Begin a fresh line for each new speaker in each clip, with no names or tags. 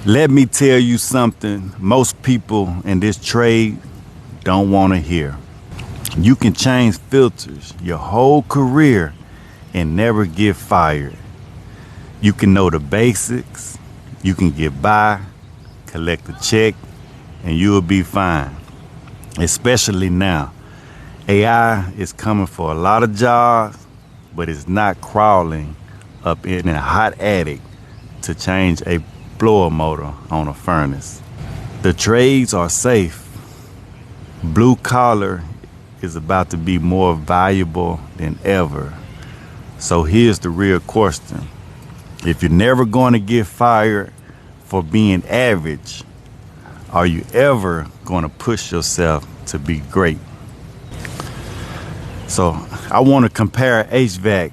Let me tell you something most people in this trade don't want to hear. You can change filters your whole career and never get fired. You can know the basics, you can get by, collect a check, and you'll be fine. Especially now. AI is coming for a lot of jobs, but it's not crawling up in a hot attic to change a blower motor on a furnace. The trades are safe. Blue collar is about to be more valuable than ever. So here's the real question. If you're never going to get fired for being average, are you ever going to push yourself to be great? So I want to compare HVAC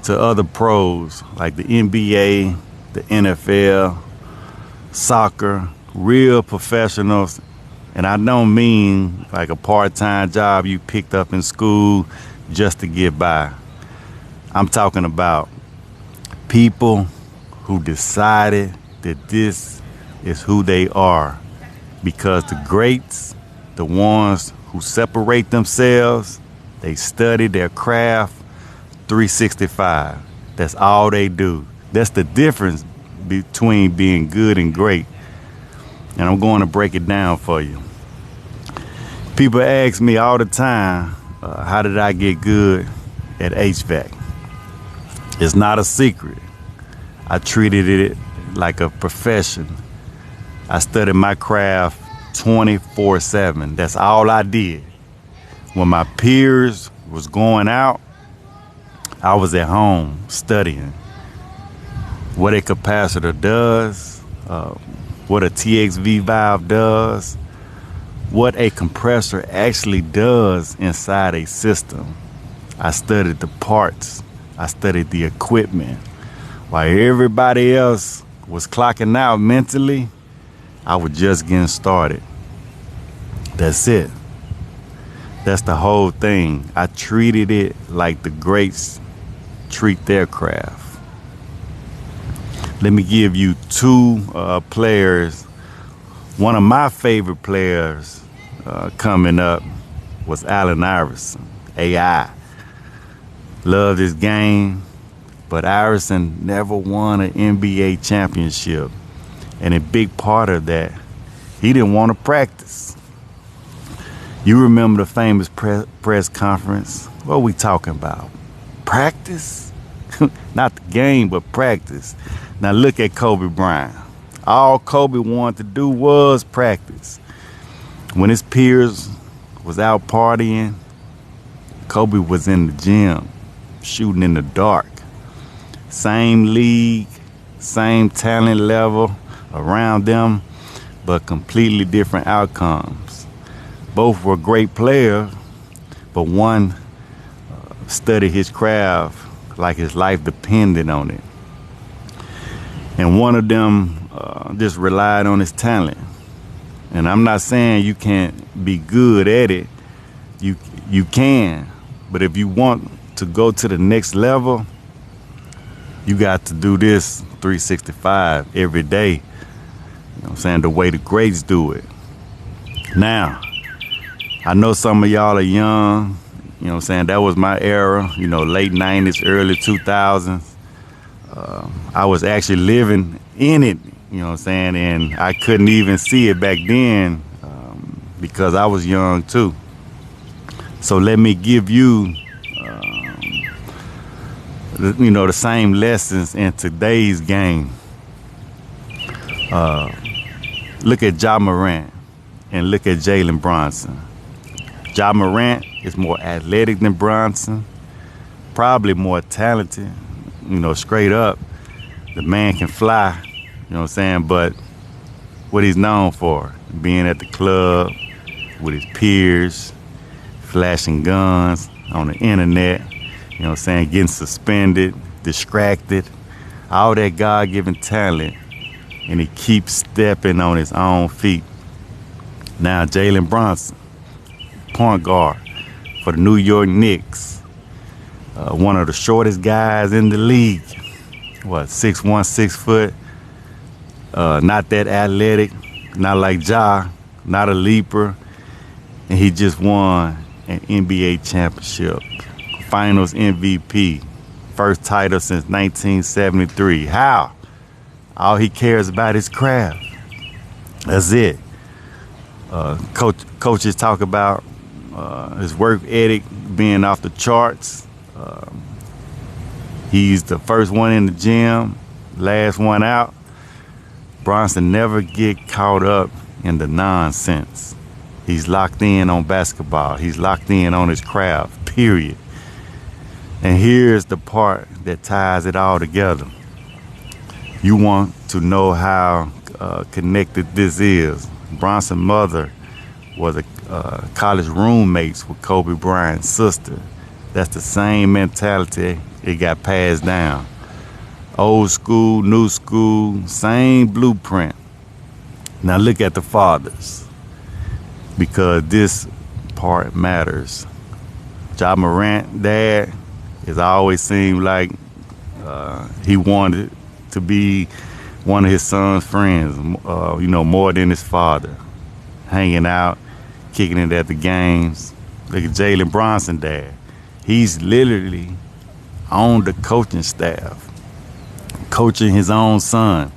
to other pros like the NBA, the NFL, soccer, real professionals. And I don't mean like a part-time job you picked up in school just to get by. I'm talking about people who decided that this is who they are, because the greats, the ones who separate themselves, they study their craft 365. That's all they do. That's the difference between being good and great. And I'm going to break it down for you. People ask me all the time, how did I get good at HVAC? It's not a secret. I treated it like a profession. I studied my craft 24/7. That's all I did. When my peers was going out, I was at home studying what a capacitor does, what a TXV valve does, what a compressor actually does inside a system. I studied the parts. I studied the equipment. While everybody else was clocking out mentally, I was just getting started. That's it. That's the whole thing. I treated it like the greats treat their craft. Let me give you two players. One of my favorite players coming up was Allen Iverson, AI. Loved his game, but Iverson never won an NBA championship. And a big part of that, he didn't want to practice. You remember the famous press conference? What are we talking about? Practice? Not the game, but practice. Now look at Kobe Bryant. All Kobe wanted to do was practice. When his peers was out partying, Kobe was in the gym, shooting in the dark. Same league, same talent level around them, but completely different outcomes. Both were great players, but one studied his craft like his life depended on it. And one of them just relied on his talent. And I'm not saying you can't be good at it. You can. But if you want to go to the next level, you got to do this 365 every day. You know what I'm saying? The way the greats do it. Now, I know some of y'all are young. You know what I'm saying? That was my era, you know, late 90s, early 2000s. I was actually living in it, you know what I'm saying? And I couldn't even see it back then because I was young too. So let me give you, the same lessons in today's game. Look at Ja Morant and look at Jalen Brunson. Ja Morant is more athletic than Brunson, probably more talented, straight up. The man can fly, you know what I'm saying? But what he's known for, being at the club with his peers, flashing guns on the internet, you know what I'm saying, getting suspended, distracted, all that God-given talent, and he keeps stepping on his own feet. Now Jalen Brunson, point guard for the New York Knicks, one of the shortest guys in the league. 6'1", 6 foot, not that athletic, not like Ja, not a leaper, and he just won an NBA championship, Finals MVP, first title since 1973. How? All he cares about is craft. That's it. Coaches talk about his work ethic being off the charts. He's the first one in the gym, last one out. Bronson never get caught up in the nonsense. He's locked in on basketball. He's locked in on his craft, period. And here's the part that ties it all together. You want to know how connected this is. Bronson's mother was a college roommates with Kobe Bryant's sister. That's the same mentality. It got passed down. Old school, new school, same blueprint. Now look at the fathers, because this part matters. Ja Morant, dad, has always seemed like he wanted to be one of his son's friends, more than his father. Hanging out, kicking it at the games. Look at Jalen Bronson, dad. He's literally on the coaching staff, coaching his own son.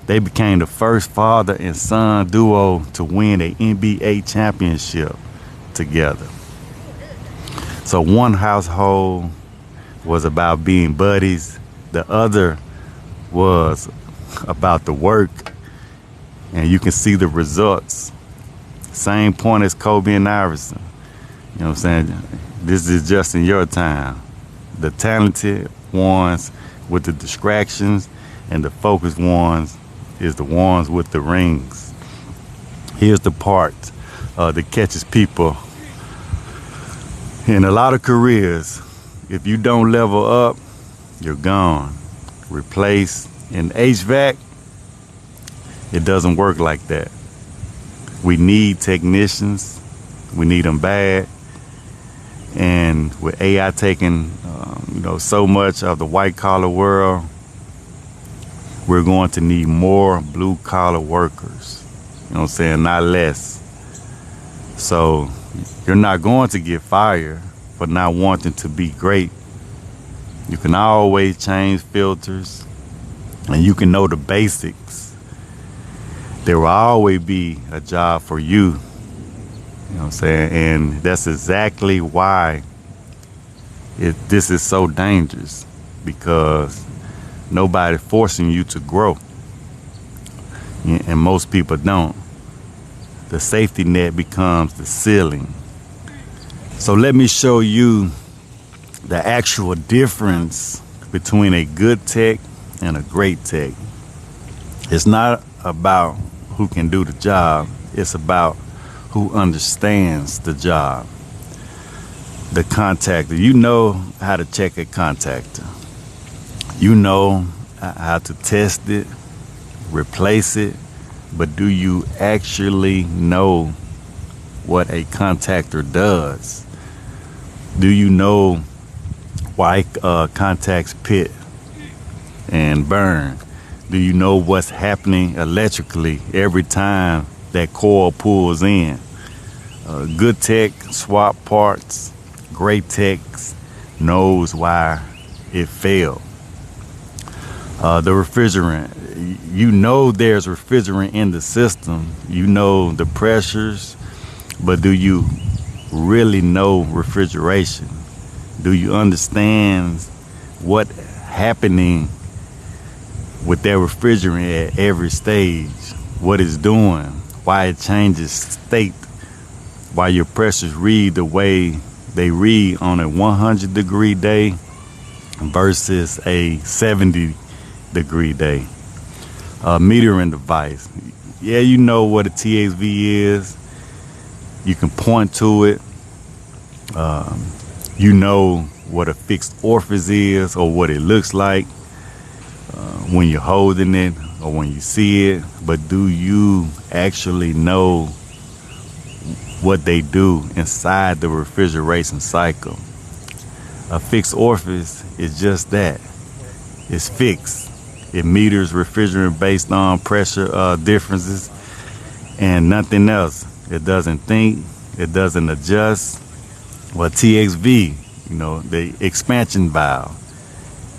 They became the first father and son duo to win an NBA championship together. So one household was about being buddies. The other was about the work. And you can see the results. Same point as Kobe and Iverson. You know what I'm saying? This is just in your time. The talented ones with the distractions, and the focused ones is the ones with the rings. Here's the part that catches people. In a lot of careers, if you don't level up, you're gone. Replace. In HVAC, it doesn't work like that. We need technicians. We need them bad. And with AI taking, so much of the white collar world, we're going to need more blue collar workers. You know what I'm saying? Not less. So you're not going to get fired for not wanting to be great. You can always change filters, and you can know the basics. There will always be a job for you. You know what I'm saying? And that's exactly why this is so dangerous, because nobody's forcing you to grow. And most people don't. The safety net becomes the ceiling. So let me show you the actual difference between a good tech and a great tech. It's not about who can do the job. It's about who understands the job. The contractor. You know how to check a contractor. You know how to test it, replace it, but do you actually know what a contractor does? Do you know why contacts pit and burn? Do you know what's happening electrically every time that coil pulls in? Good tech swap parts. Great tech knows why it failed. The refrigerant. You know there's refrigerant in the system. You know the pressures, but do you really know refrigeration? Do you understand what happening with that refrigerant at every stage? What it's doing? Why it changes state? Why your pressures read the way they read on a 100-degree day versus a 70-degree day? Metering device. Yeah, you know what a TXV is. You can point to it. You know what a fixed orifice is, or what it looks like when you're holding it or when you see it. But do you actually know what they do inside the refrigeration cycle? A fixed orifice is just that. It's fixed. It meters refrigerant based on pressure differences and nothing else. It doesn't think, it doesn't adjust. Well, TXV, the expansion valve,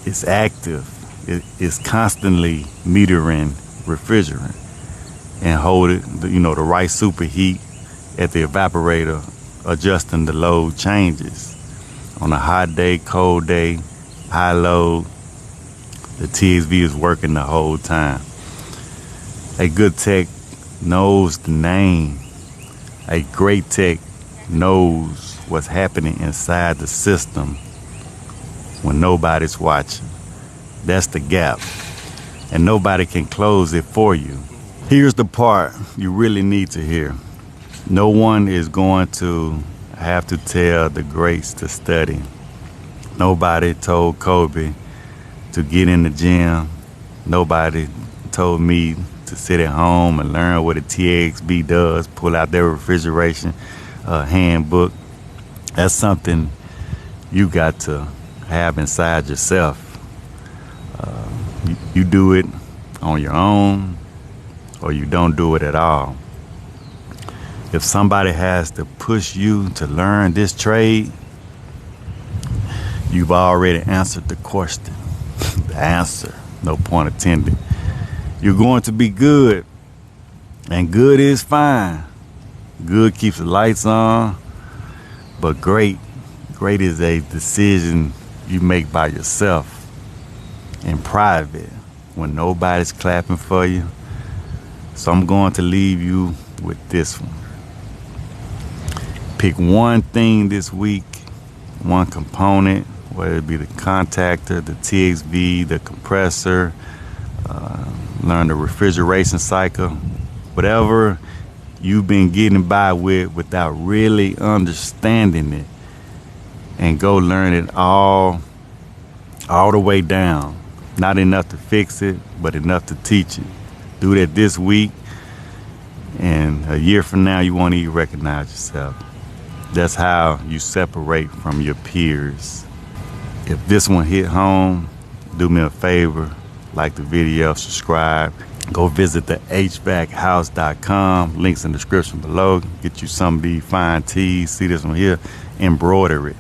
is active. It's constantly metering refrigerant and hold it, the right superheat at the evaporator, adjusting the load changes. On a hot day, cold day, high load, the TXV is working the whole time. A good tech knows the name. A great tech knows what's happening inside the system when nobody's watching. That's the gap, and nobody can close it for you. Here's the part you really need to hear. No one is going to have to tell the greats to study. Nobody told Kobe to get in the gym. Nobody told me to sit at home and learn what a TXV does, pull out their refrigeration handbook. That's something you got to have inside yourself. You do it on your own, or you don't do it at all. If somebody has to push you to learn this trade, you've already answered the question. The answer, no pun intended. You're going to be good, and good is fine. Good keeps the lights on, but great is a decision you make by yourself in private when nobody's clapping for you. So I'm going to leave you with this one. Pick one thing this week, one component, whether it be the contactor, the TXV, the compressor, learn the refrigeration cycle, whatever you've been getting by with without really understanding it, and go learn it all the way down. Not enough to fix it, but enough to teach it. Do that this week, and a year from now, you won't even recognize yourself. That's how you separate from your peers. If this one hit home, do me a favor, like the video, subscribe. Go visit the HVAChouse.com. Links in the description below. Get you some of these fine tees. See this one here? Embroidery.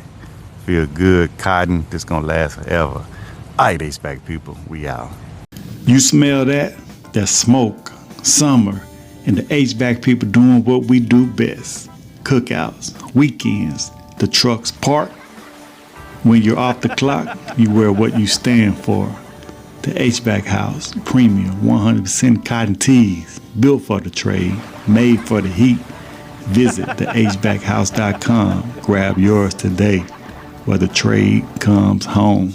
Feel good. Cotton. This gonna last forever. All right, HVAC people, we out. You smell that? That's smoke, summer, and the HVAC people doing what we do best. Cookouts, weekends, the trucks parked. When you're off the clock, you wear what you stand for. The HVAC House, premium 100% cotton tees, built for the trade, made for the heat. Visit the HVAChouse.com. Grab yours today, where the trade comes home.